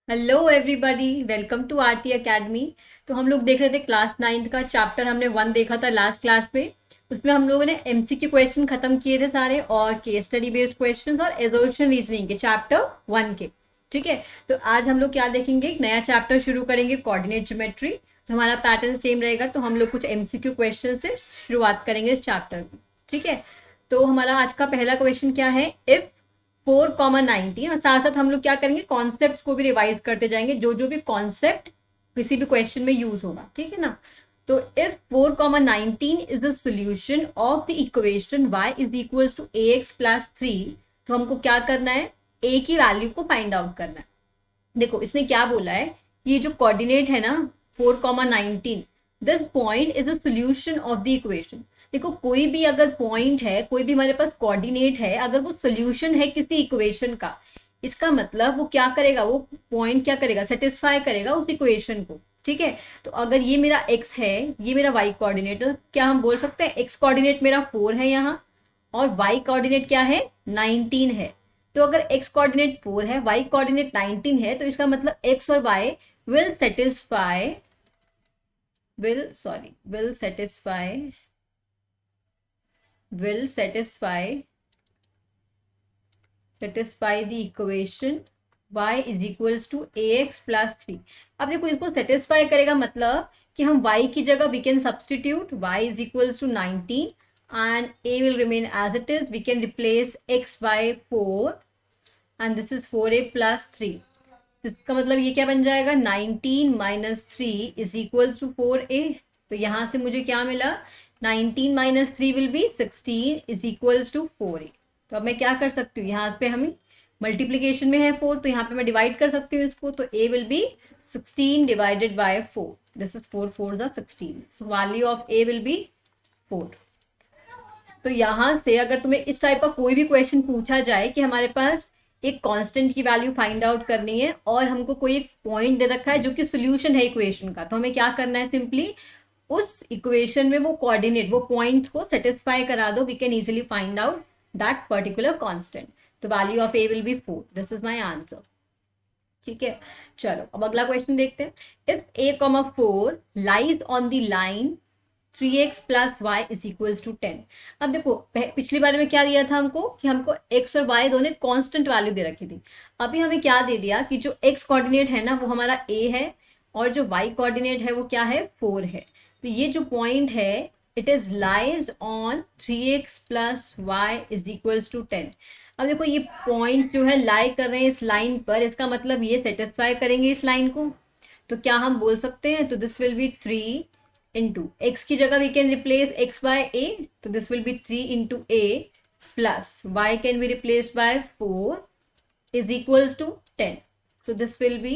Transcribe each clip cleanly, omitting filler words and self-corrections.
Hello everybody, welcome to RT academy. तो हम लोग देख रहे थे क्लास नाइन्थ का चैप्टर, हमने 1 देखा था लास्ट क्लास में। उसमें हम लोगों ने एमसीक्यू क्वेश्चन खत्म किए थे सारे, और केस स्टडी बेस्ड क्वेश्चंस और एसोसिएशन रीजनिंग के चैप्टर 1 के। ठीक है, तो आज हम लोग क्या देखेंगे, एक नया चैप्टर शुरू करेंगे, कोऑर्डिनेट ज्योमेट्री। तो हमारा पैटर्न सेम रहेगा, तो हम लोग कुछ एमसीक्यू क्वेश्चन से शुरुआत करेंगे इस चैप्टर की। ठीक है, तो हमारा आज का पहला क्वेश्चन क्या है, इफ 4,19, और साथ साथ हम लोग क्या करेंगे, कॉन्सेप्ट्स को भी रिवाइज करते जाएंगे, जो जो भी कॉन्सेप्ट किसी भी क्वेश्चन में यूज होगा। ठीक है ना। तो if 4,19 is the solution of the equation y is equals to ax plus 3, तो हमको क्या करना है, a की वैल्यू को फाइंड आउट करना है। देखो इसने क्या बोला है, ये जो कोऑर्डिनेट है ना 4,19, this point is a solution of the equation. देखो कोई भी अगर पॉइंट है, कोई भी हमारे पास कोऑर्डिनेट है, अगर वो सोल्यूशन है किसी इक्वेशन का, इसका मतलब वो क्या करेगा, वो पॉइंट क्या करेगा, सेटिस्फाई करेगा उस इक्वेशन को। ठीक है, तो अगर ये मेरा x है, ये मेरा y कोऑर्डिनेट, तो क्या हम बोल सकते हैं x कोऑर्डिनेट मेरा 4 है यहाँ, और y कोऑर्डिनेट क्या है, 19 है। तो अगर x कोऑर्डिनेट 4 है, y कोऑर्डिनेट 19 है, तो इसका मतलब x और y will satisfy will satisfy will satisfy the equation y is equals to ax plus 3। अब देखो इसको सेटिस्फाई करेगा मतलब कि हम y की जगह we can substitute y is equals to 19 and a will remain as it is, we can replace x by 4 and this is 4a plus 3। इसका मतलब ये क्या बन जाएगा, 19 minus 3 is equals to 4a। तो यहाँ से मुझे क्या मिला, 19 minus 3 will be 16 is equals to 4a। तो अब मैं क्या कर सकती हूँ, यहाँ पे हमें मल्टीप्लीकेशन में है 4, तो यहाँ पे मैं डिवाइड कर सकती हूँ इसको, तो a will be 16 divided by 4, this is 4 4 16, so value of a will be 4। तो यहाँ से अगर तुम्हें इस टाइप का कोई भी क्वेश्चन पूछा जाए कि हमारे पास एक कांस्टेंट की वैल्यू फाइंड आउट करनी है और हमको कोई एक पॉइंट दे रखा है जो कि सोल्यूशन है इक्वेशन का, तो हमें क्या करना है, सिंपली उस इक्वेशन में वो कोऑर्डिनेट, वो पॉइंट्स को सेटिस्फाई करा दो, we can easily find out that particular constant. तो value of a will be 4, this is my answer. ठीक है, चलो अब अगला क्वेश्चन देखते हैं। If a, 4 lies on the line 3x plus Y is equals to 10। अब देखो पिछली बार में क्या दिया था हमको, कि हमको x और y दोनों कांस्टेंट वैल्यू दे रखी थी। अभी हमें क्या दे दिया कि जो x कोऑर्डिनेट है ना वो हमारा a है, और जो y कोऑर्डिनेट है वो क्या है, 4 है। तो ये जो पॉइंट है, it is lies on 3x plus Y is equals to 10। अब देखो ये पॉइंट जो है लाई कर रहे हैं इस लाइन पर, इसका मतलब ये सेटिस्फाई करेंगे इस लाइन को। तो क्या हम बोल सकते हैं, तो this will be 3 into x की जगह we can replace x by a, तो this will be 3 into a plus y can be replace by 4 is equals to 10। So this will be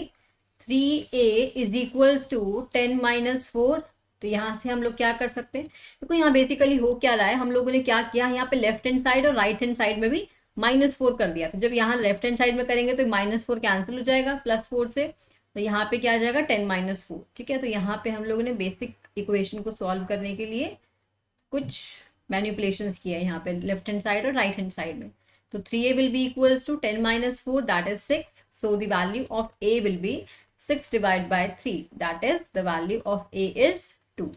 3a is equals to 10 minus 4। तो यहाँ से हम लोग क्या कर सकते हैं, देखो यहाँ बेसिकली हो क्या रहा है, हम लोगों ने क्या किया, यहाँ पे लेफ्ट हैंड साइड और राइट हैंड साइड में भी -4 कर दिया। तो जब यहाँ लेफ्ट हैंड साइड में करेंगे तो -4 कैंसिल हो जाएगा +4 से, तो यहाँ पे क्या आ जाएगा 10 माइनस 4। ठीक है, तो यहाँ पे हम लोगों ने बेसिक इक्वेशन को सॉल्व करने के लिए कुछ मैनिपुलेशंस किया है यहाँ पे लेफ्ट हैंड साइड और राइट हैंड साइड में। तो 3a will be equals to 10 minus 4 that is 6, so the value of a will be 6 divide by 3 that is the value of a is 2।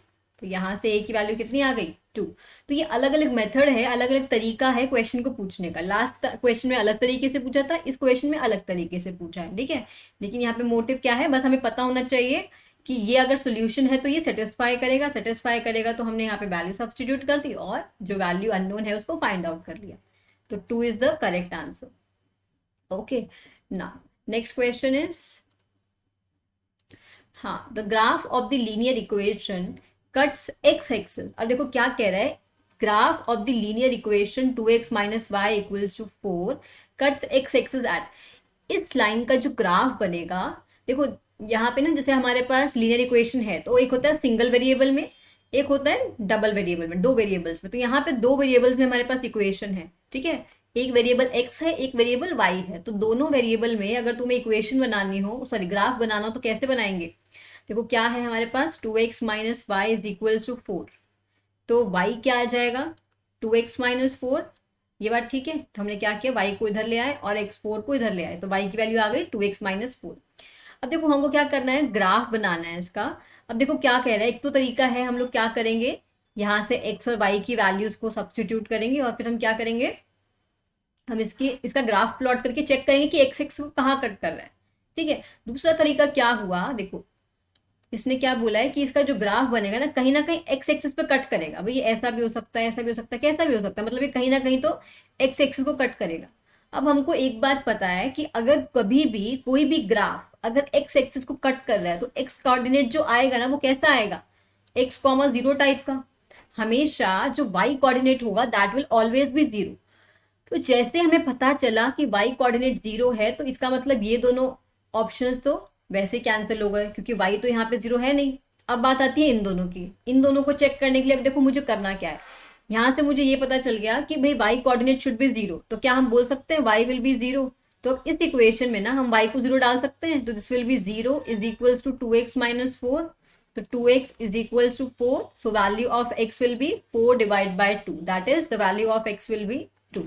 तो यहाँ से a की value कितनी आ गई, 2। तो ये अलग अलग मेथड है, अलग अलग तरीका है क्वेश्चन को पूछने का। लास्ट क्वेश्चन में अलग तरीके से पूछा था, इस क्वेश्चन में अलग तरीके से पूछा है। ठीक है, लेकिन यहाँ पे मोटिव क्या है, बस हमें पता होना चाहिए कि ये अगर सोल्यूशन है तो ये सेटिस्फाई करेगा, सेटिस्फाई करेगा तो हमने यहाँ पे वैल्यू सब्सटीट्यूट कर दी, और जो वैल्यू अननोन है उसको फाइंड आउट कर लिया। तो 2 is the correct answer. Okay, ना नेक्स्ट क्वेश्चन इज, हाँ, the graph of the linear equation cuts x axis. अब देखो क्या कह रहा है, graph of the linear equation 2x minus y equals to 4 cuts x axis at. इस line का जो ग्राफ बनेगा, देखो यहाँ पे ना जैसे हमारे पास लीनियर इक्वेशन है, तो एक होता है सिंगल वेरिएबल में, एक होता है डबल वेरिएबल में, 2 वेरिएबल्स में। तो यहाँ पे 2 वेरिएबल्स में हमारे पास इक्वेशन है। ठीक है, एक वेरिएबल x है, एक वेरिएबल y है। तो दोनों वेरिएबल में अगर तुम्हें इक्वेशन बनानी हो, सॉरी ग्राफ बनाना हो, तो कैसे बनाएंगे, देखो क्या है हमारे पास 2x minus y is equals to 4। तो y क्या आ जाएगा, 2x माइनस 4, ये बात ठीक है। तो हमने क्या किया, y को इधर ले आए और x4 को इधर ले आए, तो y की वैल्यू आ गई 2x माइनस 4। अब देखो हमको क्या करना है, ग्राफ बनाना है इसका। अब देखो क्या कह रहा है, एक तो तरीका है, हम लोग क्या करेंगे, यहाँ से एक्स और वाई की वैल्यूज को सब्सटीट्यूट करेंगे और फिर हम क्या करेंगे, हम इसका ग्राफ प्लॉट करके चेक करेंगे कि एक्स एक्स को कहाँ कट कर रहा है। ठीक है, दूसरा तरीका क्या हुआ, देखो इसने क्या बोला है कि इसका जो ग्राफ बनेगा ना कहीं एक्स एक्सिस पे कट करेगा। भाई ऐसा भी हो सकता है, ऐसा भी हो सकता है, कैसा भी हो सकता है, मतलब ये कहीं ना कहीं तो एक्स एक्सिस को कट करेगा। अब हमको एक बात पता है कि अगर कभी भी कोई भी ग्राफ अगर एक्स एक्सिस को कट कर रहा है तो एक्स कोऑर्डिनेट जो आएगा ना वो कैसा आएगा, एक्स कॉमा जीरो टाइप का। हमेशा जो वाई कोऑर्डिनेट होगा that will always be zero. तो जैसे हमें पता चला कि वाई कोऑर्डिनेट जीरो है तो इसका मतलब ये दोनों ऑप्शंस तो वैसे कैंसिल हो गए क्योंकि वाई तो यहाँ पे जीरो है नहीं। अब बात आती है इन दोनों की, इन दोनों को चेक करने के लिए अब देखो मुझे करना क्या है, यहाँ से मुझे ये पता चल गया कि भाई y coordinate should be zero, तो क्या हम बोल सकते हैं वाई विल बी जीरो। तो अब इस इक्वेशन में ना हम वाई को जीरो डाल सकते हैं, तो this will be zero is equals to 2x minus 4। तो 2x is equals to 4, so value of x will be 4 divide by 2, that is the value of x will be 2।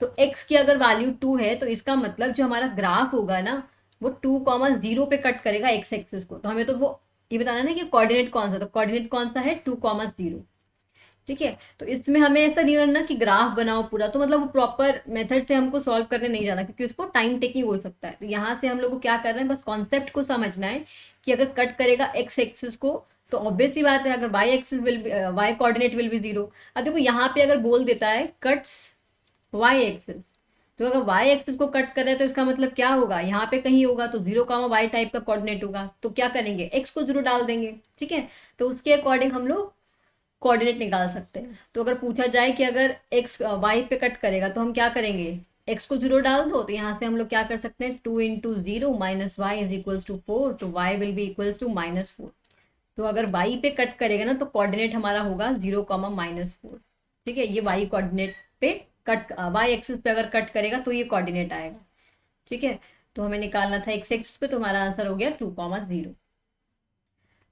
तो x की अगर value 2 है तो इसका मतलब जो हमारा ग्राफ होगा ना वो 2,0 पे कट करेगा x एक्सिस को। तो हमें तो वो ये बताना है ना कि कोऑर्डिनेट कौन सा, तो कोऑर्डिनेट कौन सा है 2,0। ठीक है, तो इसमें हमें ऐसा नहीं करना कि ग्राफ बनाओ पूरा, तो मतलब वो प्रॉपर मेथड से हमको सॉल्व करने नहीं जाना क्योंकि उसको टाइम टेकिंग हो सकता है। तो यहाँ से हम लोग को क्या करना है, बस कॉन्सेप्ट को समझना है कि अगर कट करेगा एक्स एक्सिस को तो ऑब्वियस ही बात है अगर y axis y coordinate will be zero. अब देखो यहाँ पे अगर बोल देता है कट्स वाई एक्सिस, तो अगर वाई एक्सिस को कट कर रहे हैं तो इसका मतलब क्या होगा, यहाँ पे कहीं होगा तो जीरो कामा वाई टाइप का कोऑर्डिनेट होगा, तो क्या करेंगे एक्स को जीरो डाल देंगे। ठीक है, तो उसके अकॉर्डिंग हम लोग कोऑर्डिनेट निकाल सकते हैं। तो अगर पूछा जाए कि अगर एक्स वाई पे कट करेगा तो हम क्या करेंगे, एक्स को जीरो डाल दो, तो यहाँ से हम लोग क्या कर सकते हैं 2 into zero minus y is equals to 4, तो y will be equals to -4। तो अगर वाई पे कट करेगा ना तो कोऑर्डिनेट हमारा होगा 0,-4। ठीक है, ये वाई कोऑर्डिनेट पे कट, वाई एक्सिस पे अगर कट करेगा तो ये कोऑर्डिनेट आएगा। ठीक है, तो हमें निकालना था एक्स एक्सिस पे, तो हमारा आंसर हो गया 2,0।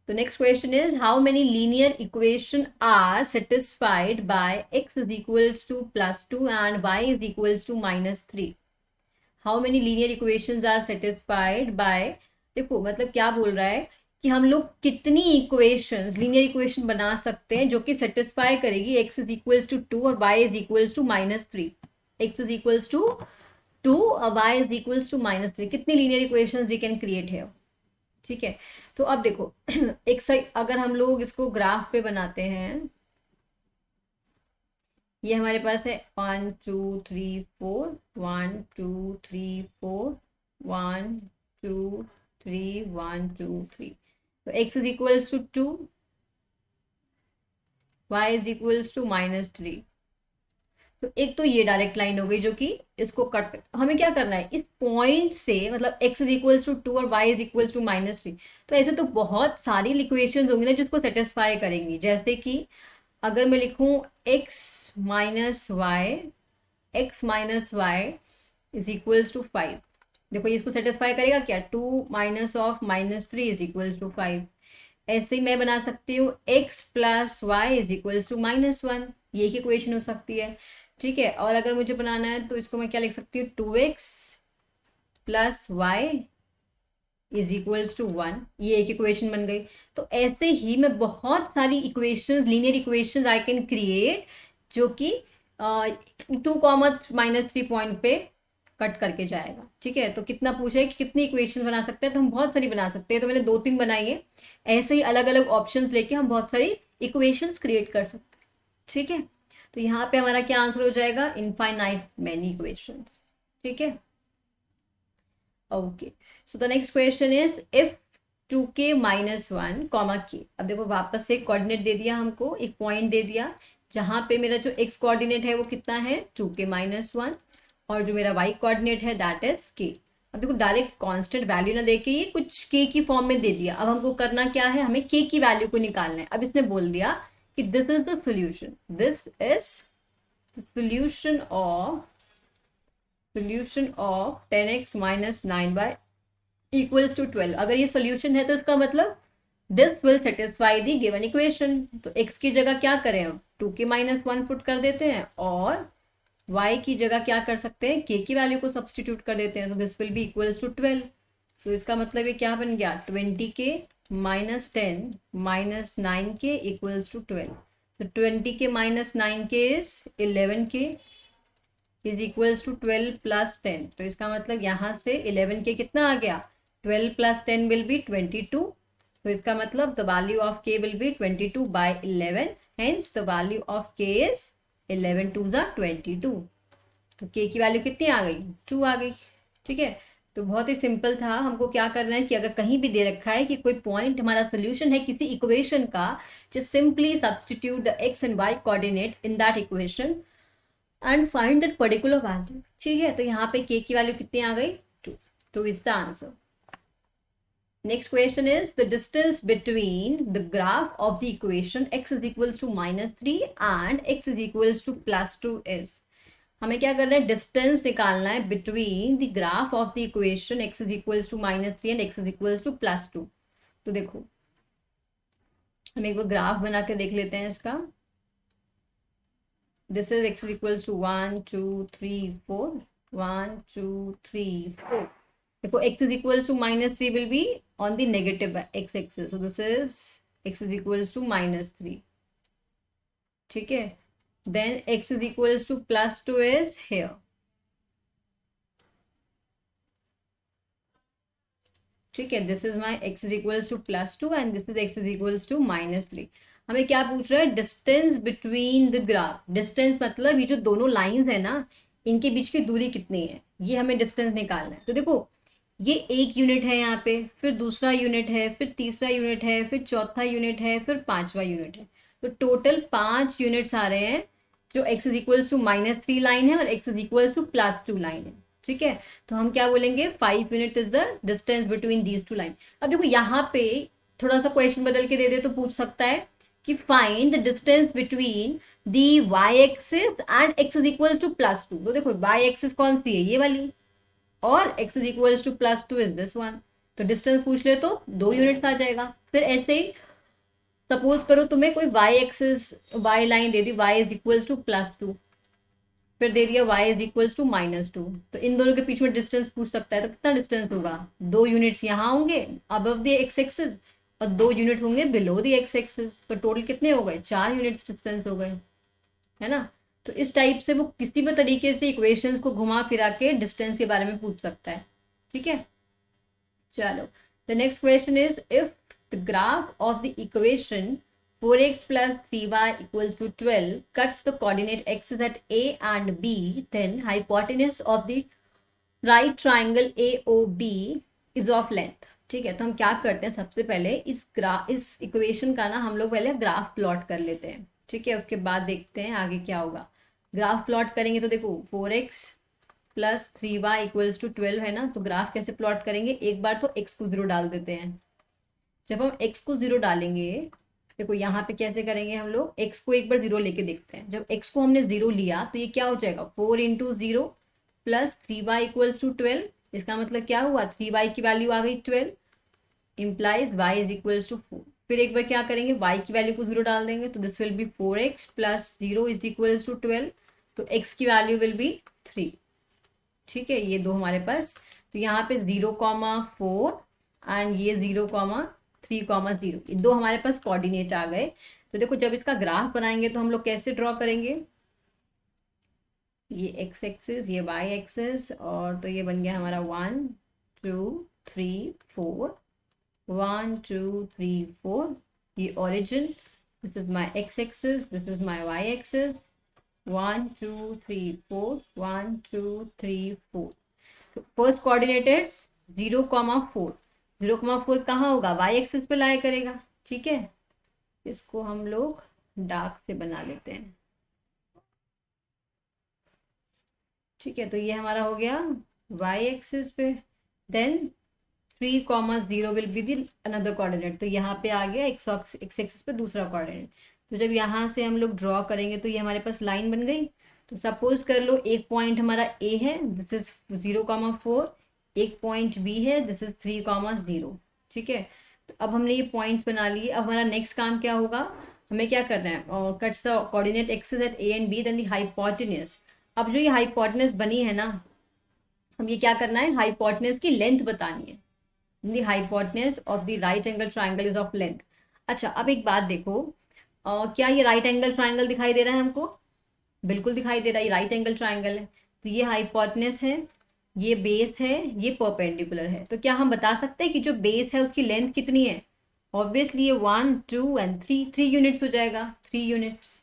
The next question is how many linear equation are satisfied by x is equals to +2 and y is equals to -3? How many linear equations are satisfied by, देखो मतलब क्या बोल रहा है कि हम लोग कितनी इक्वेशंस लीनियर इक्वेशन बना सकते हैं जो कि सेटिस्फाई करेगी x इज इक्वल्स टू 2 और y is equals to -3। x is equals to 2 और y इज इक्वल्स टू -3, कितनी linear equations we can create है। ठीक है, तो अब देखो एक सही अगर हम लोग इसको ग्राफ पे बनाते हैं, ये हमारे पास है 1 2 3 4 1 2 3 4 1 2 3 1 2 3, तो x is equals to 2, y is equals to -3। तो एक तो ये डायरेक्ट लाइन हो गई जो कि इसको कट कर, हमें क्या करना है इस पॉइंट से, मतलब x इज इक्वल्स टू 2 और y इज इक्वल्स टू -3। तो ऐसे तो बहुत सारी इक्वेशंस होंगी ना जिसको सेटिस्फाई करेंगी, जैसे कि अगर मैं लिखूं x minus y is equals to 5, देखो ये इसको सेटिस्फाई करेगा क्या, 2 minus of -3 is equals to 5। ऐसे ही मैं बना सकती हूँ x plus Y is equals to -1, ये एक इक्वेशन हो सकती है। ठीक है, और अगर मुझे बनाना है तो इसको मैं क्या लिख सकती हूँ 2x plus Y is equals to 1, ये एक इक्वेशन बन गई। तो ऐसे ही मैं बहुत सारी equations linear equations I can create जो कि 2,-3 पॉइंट पे कट करके जाएगा। ठीक है, तो कितना पूछा है कि कितनी इक्वेशन बना सकते हैं, तो हम बहुत सारी बना सकते हैं, तो मैंने 2-3 बनाई है। ऐसे ही अलग अलग ऑप्शंस लेके हम बहुत सारी इक्वेशंस क्रिएट कर सकते हैं। ठीक है, तो यहाँ पे हमारा क्या आंसर हो जाएगा, इनफाइनाइट मैनी इक्वेशंस। ठीक है, okay, so the next question is if 2k minus 1 comma k। अब देखो वापस से कोऑर्डिनेट दे दिया हमको, एक पॉइंट दे दिया जहां पे मेरा जो x कोऑर्डिनेट है वो कितना है 2k माइनस 1 और जो मेरा y कोऑर्डिनेट है दैट इज k। अब देखो डायरेक्ट कांस्टेंट वैल्यू ना देके ये कुछ k की फॉर्म में दे दिया। अब हमको करना क्या है, हमें k की वैल्यू को निकालना है। अब इसने बोल दिया कि this is the solution, this is the solution of 10x minus 9 by equals to 12। अगर ये सोल्यूशन है तो इसका मतलब this will satisfy the given equation. तो x की जगह क्या करें हम 2k माइनस 1 पुट कर देते हैं और y की जगह क्या कर सकते हैं k की वैल्यू को सब्सटीट्यूट कर देते हैं, तो this will be equals to 12। So इसका मतलब ये क्या बन गया, 20k minus 10 minus 9k equals to 12. So 20k minus 9k is 11k is equals to 12 plus 10. तो इसका मतलब यहाँ से 11k कितना आ गया, 12 plus 10 will be 22. So इसका मतलब the value of k will be 22 by 11. Hence the value of k is 11 2s are 22. तो k की वैल्यू कितनी आ गई, 2 आ गई. ठीक है, तो बहुत ही सिंपल था. हमको क्या करना है कि अगर कहीं भी दे रखा है कि कोई पॉइंट हमारा सोल्यूशन है किसी इक्वेशन का, just simply substitute the x and y coordinate in that equation and find that particular value. ठीक है, तो यहाँ पे k की वैल्यू कितनी आ गई, 2. तो is the answer. Next question is the distance between the graph of the equation x is equals to -3 and x is equals to +2 is. हमें क्या करना है, डिस्टेंस निकालना है between the graph of the equation x is equals to -3 and x is equals to +2. तो देखो हम एक बार ग्राफ बना के देख लेते हैं इसका. This is x is equals to 1 2 3 4 1 2 3 4. देखो x is equals to -3 will be on the negative x axis. So this is x is equals to -3. ठीक है, then x is equals to +2 is here. ठीक है, this is my x is equals to +2 and this is x is equals to -3. हमें क्या पूछ रहा है, distance between the graph. Distance मतलब ये जो दोनों लाइंस है ना, इनके बीच की दूरी कितनी है, ये हमें डिस्टेंस निकालना है. तो देखो ये एक यूनिट है यहाँ पे, फिर दूसरा यूनिट है, फिर तीसरा यूनिट है, फिर चौथा यूनिट है, फिर पांचवा यूनिट है. तो टोटल 5 यूनिट्स आ रहे हैं जो x is equals to -3 line है और x is equals to +2 line है. ठीक है, तो हम क्या बोलेंगे, 5 unit is the distance between these 2 line. अब देखो यहाँ पे थोड़ा सा क्वेश्चन बदल के दे दे तो पूछ सकता है कि find the distance between the y axis and x is equals to +2. तो देखो y एक्सिस कौन सी है, ये वाली, और x is equals to +2 is this one. तो डिस्टेंस पूछ ले तो 2 यूनिट्स आ जाएगा. फिर ऐसे ही सपोज करो तुम्हें कोई y एक्सिस y लाइन दे दी, y इज इक्वल्स टू +2, फिर दे दिया y इज इक्वल्स टू -2. तो इन दोनों के बीच में डिस्टेंस पूछ सकता है. तो कितना डिस्टेंस होगा, 2 यूनिट्स यहाँ होंगे अबव द x एक्सिस और 2 यूनिट होंगे बिलो द x एक्सिस. तो टोटल कितने हो गए, 4 यूनिट्स डिस्टेंस हो गए, है ना. तो इस टाइप से वो किसी भी तरीके से इक्वेशंस को घुमा फिरा के डिस्टेंस के बारे में पूछ सकता है. ठीक है, चलो the next question is if the graph of the equation 4x plus 3y equals to 12 cuts the coordinate x's at a and b, then hypotenuse of the right triangle AOB is of length. ठीक है, तो हम क्या करते हैं, सबसे पहले इस इक्वेशन का ना हम लोग पहले ग्राफ प्लॉट कर लेते हैं. ठीक है, उसके बाद देखते हैं आगे क्या होगा. ग्राफ प्लॉट करेंगे तो देखो 4x plus 3y equals to 12 है ना, तो ग्राफ कैसे प्लॉट करेंगे, एक बार तो x को 0 डाल देते हैं. जब हम x को 0 डालेंगे, देखो यहाँ पे कैसे करेंगे हम लोग, x को एक बार 0 लेके देखते हैं. जब x को हमने 0 लिया तो ये क्या हो जाएगा, 4 into 0 plus 3y equals to 12. इसका मतलब क्या हुआ, 3y की वैल्यू आ गई 12, implies y is equals to 4. फिर एक बार क्या करेंगे, y की वैल्यू को 0 डाल देंगे, तो this will be 4x plus 0 is equals to 12. तो x की वैल्यू विल बी 3. ठीक है, ये दो हमारे पास. तो यहाँ पे 0,4 एंड ये 0,3,0, ये दो हमारे पास कोऑर्डिनेट आ गए. तो देखो जब इसका ग्राफ बनाएंगे तो हम लोग कैसे ड्रॉ करेंगे, ये x एक्सिस, ये y एक्सिस, और तो ये बन गया हमारा 1 2 3 4 1 2 3 4. ये origin, this is my x axis, this is my y axis, 1 2 3 4 1 2 3 4. तो फर्स्ट कोऑर्डिनेट इज 0,4. 0,4 कहाँ होगा, y एक्सिस पे लाया करेगा. ठीक है, इसको हम लोग डार्क से बना लेते हैं. ठीक है, तो ये हमारा हो गया y एक्सिस पे. Then 3,0 will be the another coordinate. तो यहाँ पे आ गया x एक्सिस पे दूसरा कोऑर्डिनेट. तो जब यहाँ से हम लोग ड्रॉ करेंगे तो ये हमारे पास लाइन बन गई. तो सपोज कर लो एक पॉइंट हमारा a है, दिस इज 0,4. एक पॉइंट b है, दिस इज 3,0. ठीक है, तो अब हमने ये पॉइंट्स बना लिए. अब हमारा नेक्स्ट काम क्या होगा, हमें क्या करना है, cuts the coordinate axis at a and b, then the hypotenuse. अब जो ये हाइपोटेन्यूज बनी है ना, हम ये क्या करना है, हाइपोटेन्यूज की लेंथ बतानी है. The hypotenuse of the right angle triangle is of length. अच्छा, अब एक बात देखो, क्या ये राइट एंगल ट्राइंगल दिखाई दे रहा है हमको? बिल्कुल दिखाई दे रहा है, ये राइट एंगल ट्राइंगल है। तो ये हाइपोटेन्यूज है, ये बेस है, ये परपेंडिकुलर है। तो क्या हम बता सकते हैं कि जो बेस है उसकी लेंथ कितनी है? ऑब्वियसली ये 1 2 एंड 3 यूनिट्स हो जाएगा, 3 यूनिट्स।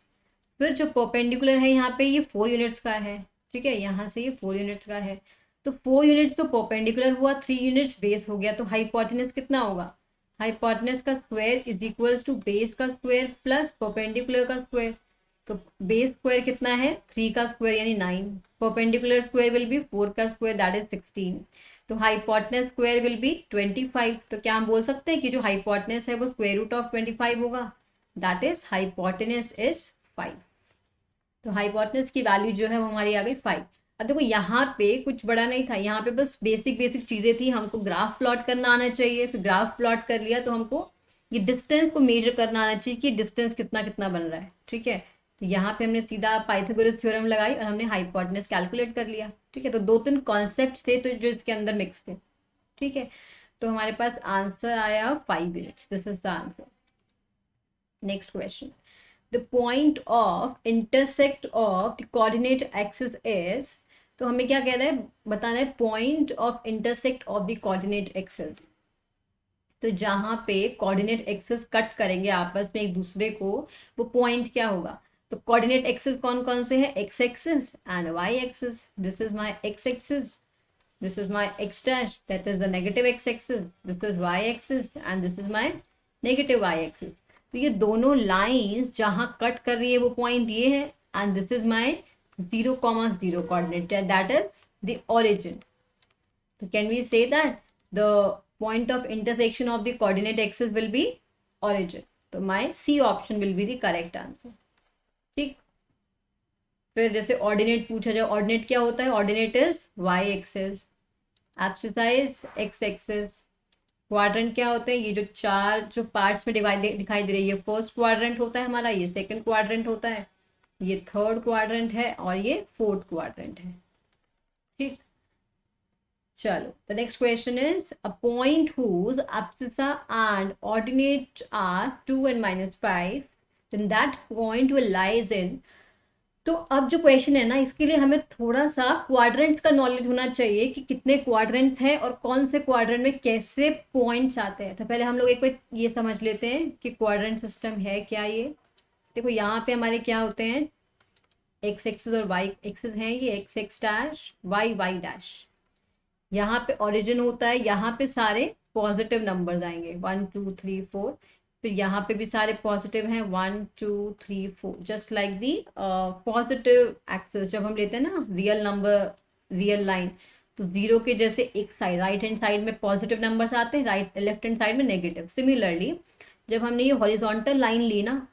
फिर जो परपेंडिकुलर है यहाँ पे ये 4 यूनिट्स का है, ठीक है, यहाँ से ये 4 यूनिट्स का है। तो 4 यूनिट्स तो परपेंडिकुलर हुआ, 3 यूनिट्स बेस हो गया। तो हाइपोटेन्यूज कितना होगा? हाइपोटेन्यूज का square is equals to base का स्क्वायर प्लस परपेंडिकुलर का स्क्वायर। तो बेस स्क्वायर कितना है? 3 का स्क्वायर यानी 9। परपेंडिकुलर स्क्वायर विल बी 4 का स्क्वायर दैट इज 16। तो हाइपोटेन्यूज स्क्वायर विल बी 25। तो क्या हम बोल सकते हैं कि जो हाइपोटेन्यूज है वो स्क्वायर रूट ऑफ 25 होगा, दैट इज हाइपोटेन्यूज इज 5। तो हाइपोटेन्यूज की वैल्यू जो है वो हमारी आ गई 5। अब देखो यहाँ पे कुछ बड़ा नहीं था, यहाँ पे बस बेसिक बेसिक चीज़ें थी। हमको ग्राफ प्लॉट करना आना चाहिए, फिर ग्राफ प्लॉट कर लिया तो हमको ये डिस्टेंस को मेजर करना आना चाहिए कि डिस्टेंस कितना कितना बन रहा है, ठीक है। तो यहाँ पे हमने सीधा पाइथागोरस थ्योरम लगाई और हमने हाइपोटेन्यूज कैलकुलेट कर लिया, ठीक है। तो 2-3 कॉन्सेप्ट थे तो जो इसके अंदर मिक्स थे, ठीक है। तो हमारे पास आंसर आया 5 units, this is the answer. Next question, the point of intersect of the coordinate axis is, तो हमें क्या कह रहा है, बताना है point of intersect of the coordinate axis। तो जहाँ पे कोऑर्डिनेट एक्सिस कट करेंगे आपस में एक दूसरे को, वो पॉइंट क्या होगा? तो कोऑर्डिनेट एक्सिस कौन कौन से हैं? X axis and y axis. This is my x axis, this is my x dash, that is the negative x axis, this is y axis and this is my negative y axis. तो ये दोनों lines जहाँ cut कर रही है वो point ये है, and this is my 0,0 coordinate, that is the origin. तो can we say that the point of intersection of the coordinate axis will be origin। तो my C option will be the correct answer, ठीक। फिर जैसे ordinate पूछा जाए, ordinate क्या होता है? Ordinate is y axis, abscissa is x axis. Quadrant क्या होते हैं? ये जो चार जो पार्ट्स में दिखाई दे रही है, फर्स्ट क्वाड्रेंट होता है हमारा, ये सेकंड क्वाड्रेंट होता है, ये थर्ड क्वाड्रेंट है और ये फोर्थ क्वाड्रेंट है, ठीक। चलो, the next question is a point whose abscissa and ordinate are 2 and -5, then that point will lies in। तो अब जो क्वेश्चन है ना, इसके लिए हमें थोड़ा सा क्वाड्रेंट्स का नॉलेज होना चाहिए कि कितने क्वाड्रेंट्स हैं और कौन से क्वाड्रेंट में कैसे पॉइंट्स आते हैं। तो पहले हम लोग एक बार ये समझ लेते हैं कि क्वाड्रेंट सिस्टम है क्या। ये देखो, यहाँ पे हमारे क्या होते हैं, एक्स एक्सिस और वाई एक्सिस हैं, ये x x dash, y y dash. यहाँ पे ओरिजिन होता है, यहाँ पे सारे पॉजिटिव नंबर्स आएंगे 1 2 3 4। फिर यहाँ पे भी सारे पॉजिटिव हैं 1 2 3 4, just like the positive axis. जब हम लेते हैं ना रियल नंबर, रियल लाइन, तो जीरो के जैसे एक साइड राइट हैंड साइड में पॉजिटिव नंबर्स आते हैं, राइट लेफ्ट हैंड साइड में नेगेटिव। सिमिलरली जब हमने ये हॉरिजॉन्टल लाइन ली ना,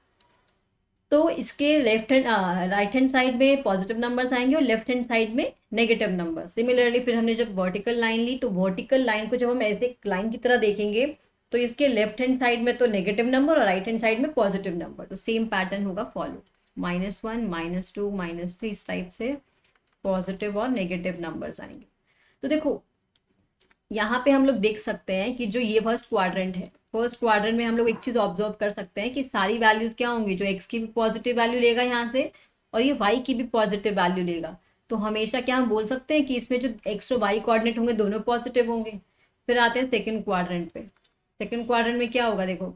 तो इसके left hand right hand side में पॉजिटिव नंबर्स आएंगे और लेफ्ट हैंड साइड में नेगेटिव नंबर। सिमिलरली फिर हमने जब वर्टिकल लाइन ली, तो वर्टिकल लाइन को जब हम ऐसे लाइन की तरह देखेंगे, तो इसके लेफ्ट हैंड साइड में तो नेगेटिव नंबर और राइट हैंड साइड में पॉजिटिव नंबर। तो सेम पैटर्न होगा फॉलो, -1 -2 -3, इस टाइप से पॉजिटिव और नेगेटिव नंबर्स आएंगे। तो देखो यहाँ पे हम लोग देख सकते हैं कि जो ये फर्स्ट क्वाड्रेंट है, फर्स्ट क्वाड्रेंट में हम लोग एक चीज ऑब्जर्व कर सकते हैं कि सारी वैल्यूज क्या होंगी, जो एक्स की भी पॉजिटिव वैल्यू लेगा यहाँ से और ये वाई की भी पॉजिटिव वैल्यू लेगा। तो हमेशा क्या हम बोल सकते हैं कि इसमें जो एक्स और वाई कोऑर्डिनेट होंगे दोनों पॉजिटिव होंगे। फिर आते हैं सेकंड क्वाड्रेंट पे। सेकंड क्वाड्रेंट में क्या होगा, देखो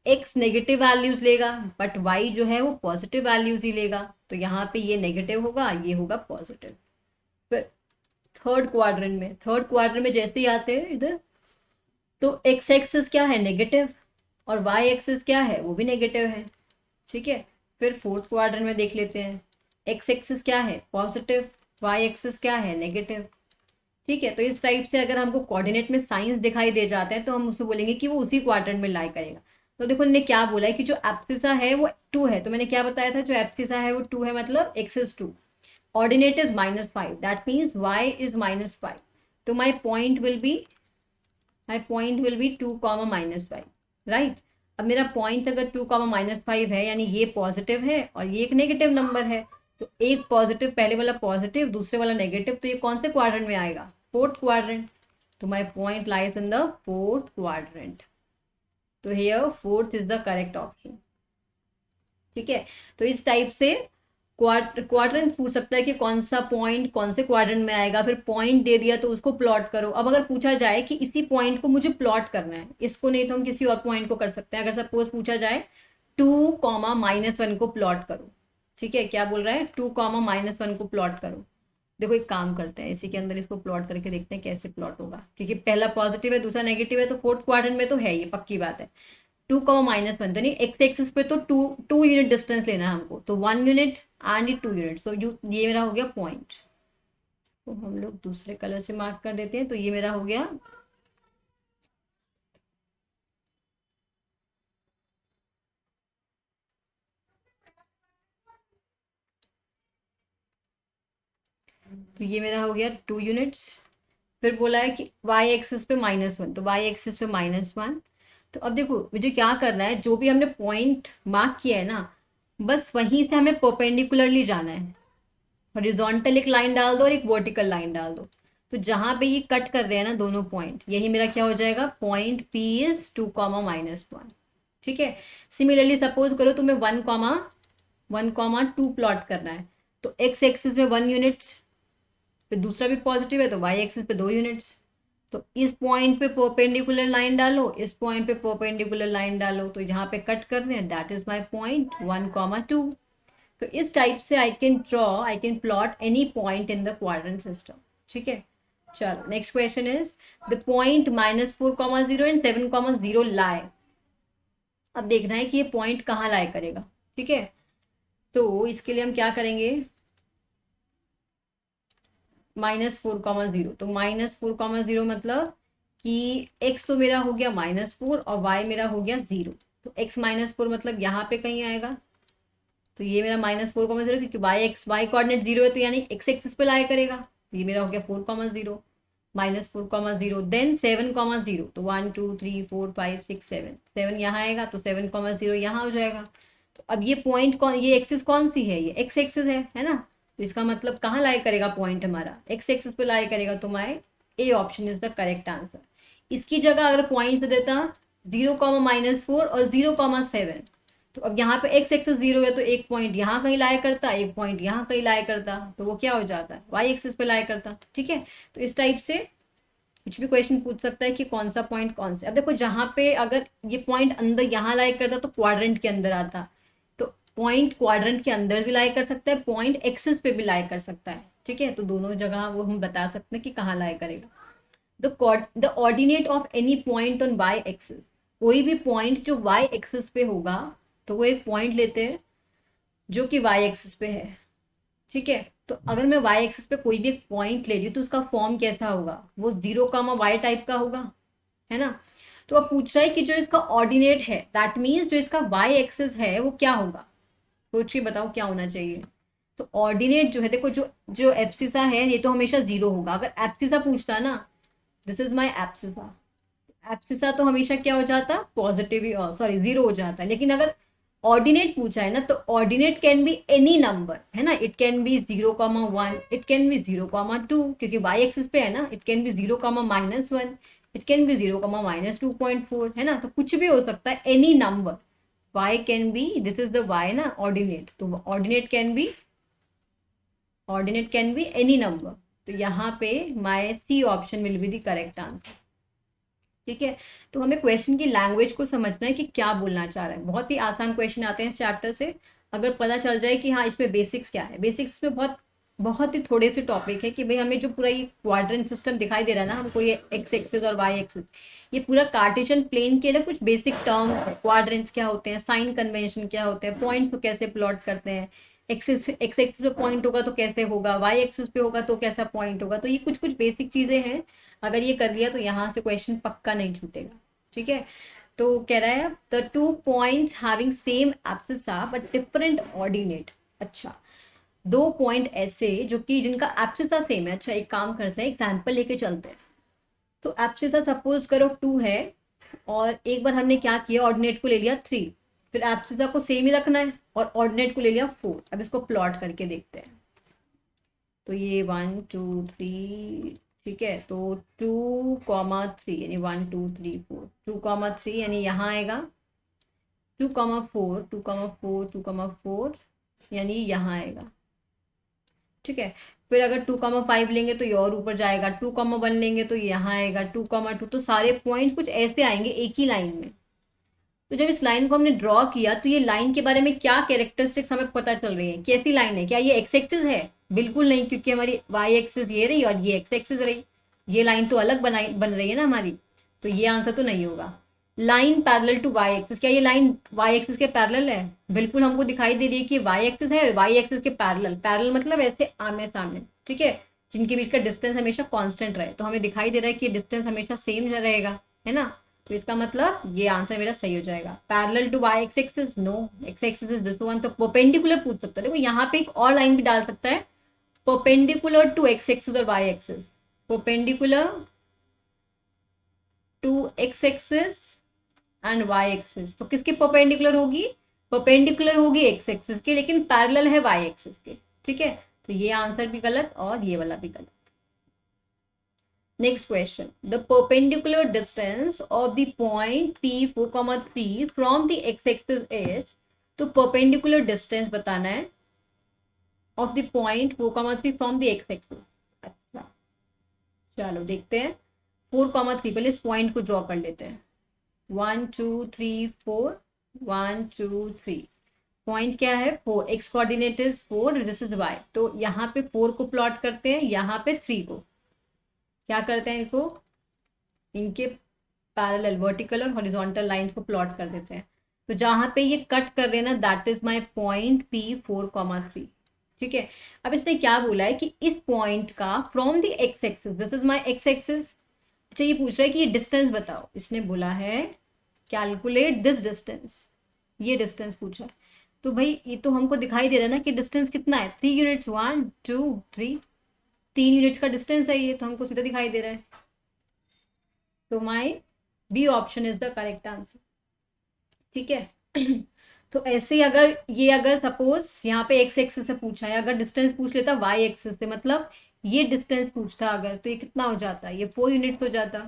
एक्स नेगेटिव वैल्यूज लेगा बट वाई जो है वो पॉजिटिव वैल्यूज ही लेगा। तो यहाँ पे ये नेगेटिव होगा, ये होगा पॉजिटिव। फिर थर्ड क्वाड्रेंट में जैसे ही आते हैं इधर, तो एक्स एक्सिस क्या है, नेगेटिव, और वाई एक्सिस क्या है, वो भी नेगेटिव है, ठीक है। फिर फोर्थ क्वाड्रेंट में देख लेते हैं, एक्स एक्सिस क्या है, पॉजिटिव, वाई एक्सिस क्या है, नेगेटिव, ठीक है। तो इस टाइप से अगर हमको कोऑर्डिनेट में साइंस दिखाई दे जाते हैं तो हम उससे बोलेंगे कि वो उसी क्वाड्रेंट में लाई करेगा। तो देखो इन्होंने क्या बोला है कि जो एब्सिसा है वो 2 है, तो मैंने क्या बताया था, जो एब्सिसा है वो 2 है, मतलब x is 2, ordinate is -5, that means y is -5। तो my point will be 2, -5, right. अब मेरा पॉइंट अगर 2, -5 है, यानी ये पॉजिटिव है और ये एक नेगेटिव नंबर है। तो एक पॉजिटिव, पहले वाला पॉजिटिव, दूसरे वाला नेगेटिव, तो ये कौन से क्वाड्रेंट में आएगा, फोर्थ क्वाड्रेंट। तो my point lies in the fourth quadrant. तो here fourth is the correct option. ठीक है, तो इस टाइप से क्वाड्रेंट पूछ सकता है कि कौन सा पॉइंट कौन से क्वाड्रेंट में आएगा, फिर पॉइंट दे दिया तो उसको प्लॉट करो। अब अगर पूछा जाए कि इसी पॉइंट को मुझे प्लॉट करना है, इसको नहीं तो हम किसी और पॉइंट को कर सकते हैं। अगर सपोज पूछा जाए 2, -1 को प्लॉट करो, ठीक है, क्या बोल रहा है, 2, -1 को प्लॉट करो। देखो एक काम करते हैं, इसी के अंदर इसको प्लॉट करके देखते हैं कैसे प्लॉट होगा, क्योंकि पहला पॉजिटिव है दूसरा नेगेटिव है, तो फोर्थ क्वाड्रेंट में तो है, ये पक्की बात है। 2, -1 तो नहीं, एक्स एक्सिस पे तो टू टू यूनिट डिस्टेंस लेना है हमको, तो 1 यूनिट एंड 2 यूनिट। सो ये मेरा हो गया पॉइंट। तो हम लोग दूसरे कलर से मार्क कर देते हैं, तो ये मेरा हो गया तो ये मेरा हो गया 2 यूनिट्स। फिर बोला है कि वाई एक्सिस पे -1, तो वाई एक्सिस पे -1। तो अब देखो मुझे क्या करना है, जो भी हमने पॉइंट मार्क किया है ना, बस वहीं से हमें परपेंडिकुलरली जाना है। हॉरिजॉन्टल एक लाइन डाल दो और एक वर्टिकल लाइन डाल दो। तो जहां पे ये कट कर रहे हैं ना दोनों पॉइंट, यही मेरा क्या हो जाएगा, पॉइंट पी इज 2, -1। ठीक है, सिमिलरली सपोज करो तुम्हें 1, 2 प्लॉट करना है, तो एक्स एक्सिस में 1 यूनिट्स, फिर दूसरा भी पॉजिटिव है तो वाई एक्सिस पे 2 यूनिट्स। तो इस पॉइंट पे परपेंडिकुलर लाइन डालो, इस पॉइंट पे परपेंडिकुलर लाइन डालो, तो जहां पे कट कर रहे हैं दैट इज माई पॉइंट 1, 2। तो इस टाइप से I can plot any point in the quadrant system. ठीक है, चलो next question is the point -4, 0 and 7, 0 लाई। अब देखना है कि ये पॉइंट कहाँ लाई करेगा। ठीक है, तो इसके लिए हम क्या करेंगे, -4, 0। तो -4, 0 मतलब कि x तो मेरा हो गया -4 और y मेरा हो गया 0। तो x -4 मतलब यहाँ पे कहीं आएगा, तो ये मेरा -4, 0, क्योंकि y कोऑर्डिनेट 0 है, तो यानी x एक्सिस पे लाई करेगा। तो ये मेरा हो गया 4, 0, -4, 0। देन 7, 0, तो 1, 2, 3, 4, 5, 6, 7, 7 यहाँ आएगा, तो 7, 0 यहाँ हो जाएगा। तो अब ये पॉइंट कौन, ये एक्सिस कौन सी है, ये x एक्सिस है ना। तो इसका मतलब कहाँ लाई करेगा पॉइंट हमारा, x एक्सिस पे लाई करेगा। तो my a option is the correct answer. इसकी जगह अगर पॉइंट देता 0, -4 और 0, 7, तो अब यहाँ पे x एक्सिस 0 है, तो एक पॉइंट यहाँ कहीं लाई करता, एक पॉइंट यहाँ कहीं लाई करता, तो वो क्या हो जाता है, y एक्सिस पे लाई करता। ठीक है, तो इस टाइप से कुछ भी क्वेश्चन पूछ सकता है कि कौन सा पॉइंट कौन से। अब देखो जहाँ पे अगर ये पॉइंट अंदर यहाँ लाई करता तो क्वाड्रेंट के अंदर आता, तो पॉइंट क्वाड्रेंट के अंदर भी लाई कर सकता है, पॉइंट एक्सिस पे भी लाई कर सकता है। ठीक है, तो दोनों जगह वो हम बता सकते हैं कि कहाँ लाई करेगा। The ordinate of any point on y axis, कोई भी पॉइंट जो वाई एक्सिस पे होगा, तो वो एक पॉइंट लेते हैं जो कि वाई एक्सिस पे है। ठीक है, तो अगर मैं वाई एक्सिस पे कोई भी एक पॉइंट ले रही हूँ तो उसका फॉर्म कैसा होगा, वो 0, y टाइप का होगा, है ना। तो अब पूछ रहा है कि जो इसका ऑर्डिनेट है, दैट मीन्स जो इसका वाई एक्सिस है वो क्या होगा, सोचिए बताओ क्या होना चाहिए। तो ऑर्डिनेट जो है, देखो जो जो एप्सिसा है ये तो हमेशा 0 होगा। अगर एप्सिसा पूछता ना, this is my abscissa, abscissa तो हमेशा क्या हो जाता, पॉजिटिव, सॉरी 0 हो जाता है। लेकिन अगर ऑर्डिनेट पूछा है ना, तो ordinate can be any number, है ना। It can B 0, 1, it can B 0, 2, क्योंकि वाई एक्सिस पे है ना। It can B 0, -1, it can B 0, -2.4, है ना। तो कुछ भी हो सकता है, any number. Y can be, this is the y ना, ऑर्डिनेट, तो ordinate can be any number. तो यहाँ पे my c option will be the correct answer. ठीक है, तो हमें क्वेश्चन की लैंग्वेज को समझना है कि क्या बोलना चाह रहा है। बहुत ही आसान क्वेश्चन आते हैं इस चैप्टर से, अगर पता चल जाए कि हाँ इसमें बेसिक्स क्या है। बेसिक्स में बहुत बहुत ही थोड़े से टॉपिक है कि भाई हमें जो पूरा ये क्वाड्रेंट सिस्टम दिखाई दे रहा है ना हमको, ये एक्स एक्सिस और वाई एक्सिस, ये पूरा कार्टेशियन प्लेन के ना कुछ बेसिक टर्म है। क्वाड्रेंट्स क्या होते हैं, साइन कन्वेंशन क्या होते हैं, पॉइंट्स को कैसे प्लॉट करते हैं, एक्स एक्सिस पे पॉइंट होगा तो कैसे होगा, वाई एक्सिस पे होगा तो कैसा पॉइंट होगा। तो ये कुछ कुछ बेसिक चीजें हैं, अगर ये कर लिया तो यहाँ से क्वेश्चन पक्का नहीं छूटेगा। ठीक है, तो कह रहा है the 2 points having same abscissa but different ordinate. अच्छा, 2 पॉइंट ऐसे जो कि जिनका एब्सिसा सेम है। अच्छा, एक काम करते हैं, एग्जाम्पल लेके चलते हैं। तो एब्सिसा सपोज करो 2 है, और एक बार हमने क्या किया, ऑर्डिनेट को ले लिया 3, फिर एब्सिसा को सेम ही रखना है और ऑर्डिनेट को ले लिया 4। अब इसको प्लॉट करके देखते हैं। तो ये 1, 2, 3 ठीक है, तो 2,3 यानी 1 2 3 4, 2,3 यानी यहाँ आएगा, 2,4 2,4 2,4 यानी यहाँ आएगा। ठीक है, फिर अगर 2,5 लेंगे तो ये और ऊपर जाएगा, 2,1 लेंगे तो यहाँ आएगा, 2,2, तो सारे पॉइंट कुछ ऐसे आएंगे एक ही लाइन में। तो जब इस लाइन को हमने ड्रॉ किया तो ये लाइन के बारे में क्या कैरेक्टरिस्टिक्स हमें पता चल रही है, कैसी लाइन है, क्या ये एक्स एक्सिस है? बिल्कुल नहीं, क्योंकि हमारी वाई एक्सिस ये रही और ये एक्स एक्सिस रही, ये लाइन तो अलग बन रही है ना हमारी, तो ये आंसर तो नहीं होगा। Line parallel to y axis, क्या ये लाइन वाई एक्सिस के पैरेलल है? बिल्कुल हमको दिखाई दे रही है कि वाई एक्सिस है, वाई एक्सिस के पैरेलल, पैरेलल मतलब ऐसे आमने सामने, ठीक है, जिनके बीच का डिस्टेंस हमेशा कांस्टेंट रहे, तो हमें दिखाई दे रहा है कि डिस्टेंस हमेशा सेम रहेगा, है ना। तो इसका मतलब ये आंसर मेरा सही हो जाएगा। Parallel to y x axis, no, x axis is this one. तो परपेंडिकुलर पूछ सकता है, देखो यहाँ पे एक और लाइन भी डाल सकता है, परपेंडिकुलर टू एक्स एक्सिस और y axis, perpendicular to x axis and y axis. तो किसके परपेंडिकुलर होगी? परपेंडिकुलर होगी एक्स एक्सिस के, लेकिन पैरेलल है वाई एक्सिस के, ठीक है। तो ये आंसर भी गलत और ये वाला भी गलत। Next question. The perpendicular distance of the point P4, 3 from the x-axis is, तो perpendicular distance बताना है of the point 4, 3 from the x-axis। अच्छा, चलो देखते हैं 4, 3, पहले इस पॉइंट को ड्रॉ कर लेते हैं। 1 2 3 4, 1 2 3, पॉइंट क्या है 4, x coordinate is 4, this is y. तो यहाँ पे 4 को प्लॉट करते हैं, यहाँ पे 3 को क्या करते हैं, इनको इनके पैरेलल वर्टिकल और हॉरिजॉन्टल लाइंस को प्लॉट कर देते हैं। तो जहां पे ये कट कर रहे हैं ना, that is my point P4, 3, ठीक है। अब इसने क्या बोला है कि इस पॉइंट का from the x axis, this is my x axis. अच्छा, ये पूछ रहा है कि ये डिस्टेंस बताओ, इसने बोला है कैलकुलेट दिस डिस्टेंस, ये डिस्टेंस पूछा है। तो भाई ये तो हमको दिखाई दे रहा है ना कि डिस्टेंस कितना है, 3 यूनिट्स, 1 2 3, 3 यूनिट्स का डिस्टेंस है ये, तो हमको सीधा दिखाई दे रहा है। तो my b option is the correct answer, ठीक है। तो ऐसे ही अगर सपोज यहाँ पे एक्स एक्सिस से पूछा है, अगर डिस्टेंस पूछ लेता वाई एक्सिस से, मतलब ये डिस्टेंस पूछता अगर, तो ये कितना हो जाता, ये 4 यूनिट्स हो जाता।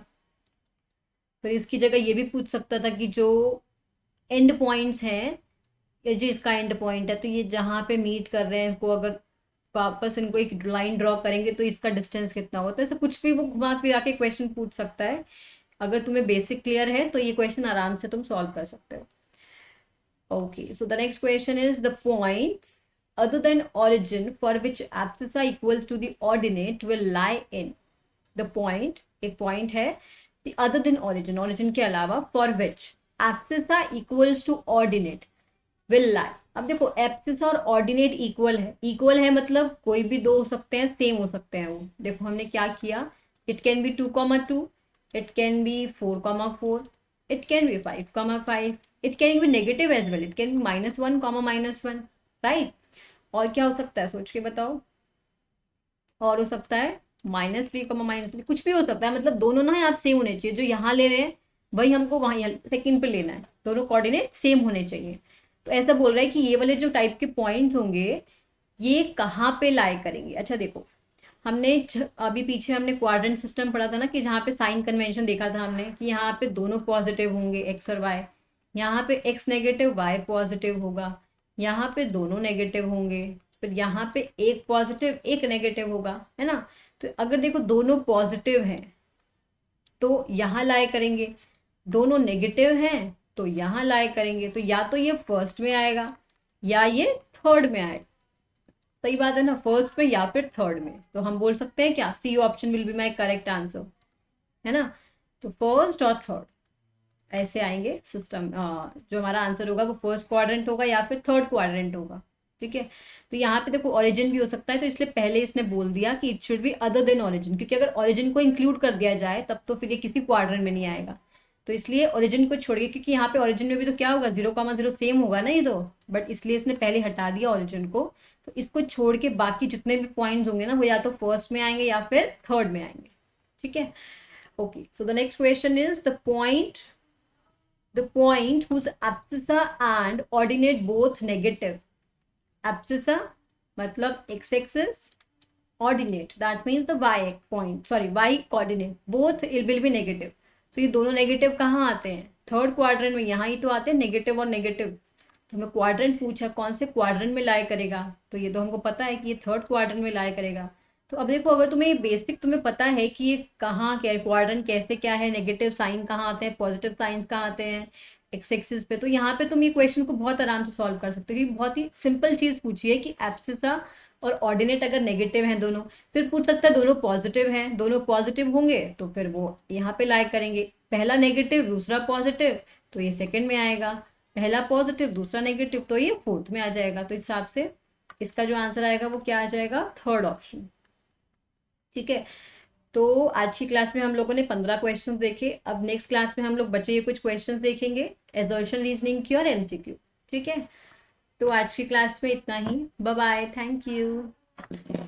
फिर इसकी जगह ये भी पूछ सकता था कि जो एंड पॉइंट्स हैं, ये जो इसका एंड पॉइंट है, तो ये जहाँ पे मीट कर रहे हैं इनको अगर वापस इनको एक लाइन ड्रॉ करेंगे तो इसका डिस्टेंस कितना होता है, ऐसे कुछ भी वो घुमा फिरा के क्वेश्चन पूछ सकता है। अगर तुम्हें बेसिक क्लियर है तो ये क्वेश्चन आराम से तुम सॉल्व कर सकते हो। Okay, so the next question is the points other than origin for which abscissa equals to the ordinate will lie in the point, एक पॉइंट है the other than origin के अलावा for which abscissa equals to ordinate will lie। अब देखो abscess और ordinate equal है मतलब कोई भी दो हो सकते हैं, सेम हो सकते हैं वो। देखो हमने क्या किया, it can be 2,2, it can be 4,4, it can be 5,5, it can be negative as well, it can be -1, right. और क्या हो सकता है सोच के बताओ, और हो सकता है -3, -3, कुछ भी हो सकता है, मतलब दोनों ना आप सेम होने चाहिए, जो यहाँ ले रहे हैं वही हमको वहाँ सेकंड पे लेना है, दोनों कोऑर्डिनेट सेम होने चाहिए। तो ऐसा बोल रहा है कि ये वाले जो टाइप के पॉइंट्स होंगे ये कहाँ पे लाई करेंगे। अच्छा देखो, हमने अभी पीछे हमने क्वाड्रेंट सिस्टम पढ़ा था ना, कि जहाँ पे साइन कन्वेंशन देखा था हमने कि यहाँ पे दोनों पॉजिटिव होंगे एक्स और वाई, यहाँ पे एक्स नेगेटिव वाई पॉजिटिव होगा, यहाँ पे दोनों नेगेटिव होंगे, फिर यहाँ पे एक पॉजिटिव एक नेगेटिव होगा, है ना। तो अगर देखो दोनों पॉजिटिव हैं तो यहाँ लाई करेंगे, दोनों नेगेटिव हैं तो यहाँ लाई करेंगे। तो या तो ये फर्स्ट में आएगा या ये थर्ड में आएगा, सही बात है ना, फर्स्ट में या फिर थर्ड में। तो हम बोल सकते हैं क्या, C option will be my correct answer, है ना। तो फर्स्ट और थर्ड ऐसे आएंगे सिस्टम, जो हमारा आंसर होगा वो फर्स्ट क्वाड्रेंट होगा या फिर थर्ड क्वाड्रेंट होगा, ठीक है। तो यहाँ पे देखो ओरिजिन भी हो सकता है, तो इसलिए पहले इसने बोल दिया कि it should be other than origin, क्योंकि अगर ओरिजिन को इंक्लूड कर दिया जाए तब तो फिर ये किसी क्वाड्रेंट में नहीं आएगा। तो इसलिए ओरिजिन को छोड़ के, क्योंकि यहाँ पे ओरिजिन में भी तो क्या होगा 0,0 सेम होगा ना ये तो, बट इसलिए इसने पहले हटा दिया ओरिजिन को। तो इसको छोड़ के बाकी जितने भी पॉइंट्स होंगे ना वो या तो फर्स्ट में आएंगे या फिर थर्ड में आएंगे, ठीक है। Okay, so the next question is the point whose abscissa and ordinate both negative, abscissa मतलब x axis ordinate, that means the y point, sorry, y coordinate, both it will be negative. तो ये दोनों negative कहाँ आते हैं? Third quadrant में, यहाँ ही तो आते हैं नेगेटिव और नेगेटिव. तो हमें क्वाड्रेंट पूछा, कौन से क्वाड्रेंट में लाई करेगा, तो ये तो हमको पता है कि ये थर्ड क्वाड्रेंट में लाई करेगा. तो अब देखो, अगर तुम्हें ये बेसिक तुम्हें पता है कि ये कहाँ क्या है, क्वाड्रेंट कैसे क्या है, नेगेटिव साइन कहाँ आते हैं, पॉजिटिव साइंस कहाँ आते हैं एक्स एक्सिस पे, तो यहाँ पे तुम ये क्वेश्चन को बहुत आराम से सॉल्व कर सकते हो, क्योंकि बहुत ही सिंपल चीज पूछी है कि एब्सिसा और ऑर्डिनेट अगर नेगेटिव हैं दोनों, फिर पूछ सकता है दोनों पॉजिटिव हैं, दोनों पॉजिटिव होंगे तो फिर वो यहाँ पे लाई करेंगे, पहला नेगेटिव दूसरा पॉजिटिव तो ये सेकंड में आएगा, पहला पॉजिटिव दूसरा नेगेटिव तो ये फोर्थ में आ जाएगा. तो इस हिसाब से इसका जो आंसर आएगा वो क्या आ जाएगा? Third option. ठीक है, तो आज की क्लास में हम लोगों ने 15 क्वेश्चंस देखे. अब नेक्स्ट क्लास में हम लोग बचे हुए कुछ क्वेश्चंस देखेंगे, असर्शन रीजनिंग की और एमसीक्यू. ठीक है, तो आज की क्लास में इतना ही. Bye bye, thank you.